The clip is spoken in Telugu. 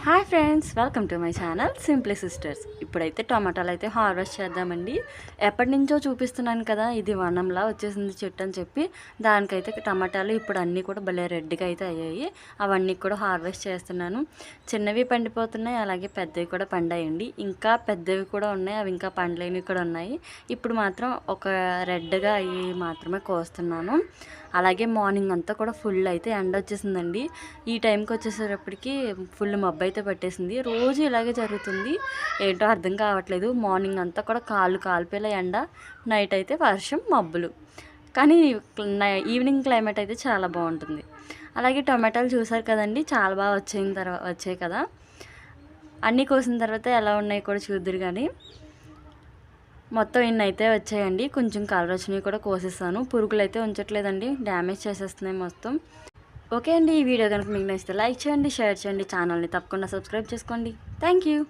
Hi friends, welcome to my channel simply sisters. ఇప్పుడైతే టమాటాలు అయితే హార్వెస్ట్ చేద్దామండి. ఎప్పటి నుంచో చూపిస్తున్నాను కదా, ఇది వనంలా వచ్చేసింది చెట్టు అని చెప్పి. దానికైతే టమాటాలు ఇప్పుడు అన్నీ కూడా భలే రెడ్గా అయితే అయ్యాయి. అవన్నీ కూడా హార్వెస్ట్ చేస్తున్నాను. చిన్నవి పండిపోతున్నాయి, అలాగే పెద్దవి కూడా పండాయండి. ఇంకా పెద్దవి కూడా ఉన్నాయి, అవి ఇంకా పండలేనివి కూడా ఉన్నాయి. ఇప్పుడు మాత్రం ఒక రెడ్గా అయ్యి మాత్రమే కోస్తున్నాను. అలాగే మార్నింగ్ అంతా కూడా ఫుల్ అయితే ఎండ వచ్చేసిందండి. ఈ టైంకి వచ్చేసేటప్పటికి ఫుల్ మబ్బు అయితే పట్టేసింది. రోజు ఇలాగే జరుగుతుంది, ఏంటో అర్థం కావట్లేదు. మార్నింగ్ అంతా కూడా కాలిపోయేలా ఎండ, నైట్ అయితే వర్షం, మబ్బులు. కానీ ఈవినింగ్ క్లైమేట్ అయితే చాలా బాగుంటుంది. అలాగే టమాటాలు చూసారు కదండి, చాలా బాగా వచ్చాయి కదా. అన్నీ కోసిన తర్వాత ఎలా ఉన్నాయి కూడా చూద్దురు. కానీ మొత్తం ఇన్ని అయితే వచ్చాయండి. కొంచెం కలర్ వచ్చినవి కూడా కోసేస్తాను. పురుగులు అయితే ఉంచట్లేదండి, డ్యామేజ్ చేసేస్తున్నాయి మొత్తం. ఓకే అండి, ఈ వీడియో కనుక మీకు నచ్చితే లైక్ చేయండి, షేర్ చేయండి, ఛానల్ని తప్పకుండా సబ్స్క్రైబ్ చేసుకోండి. Thank you.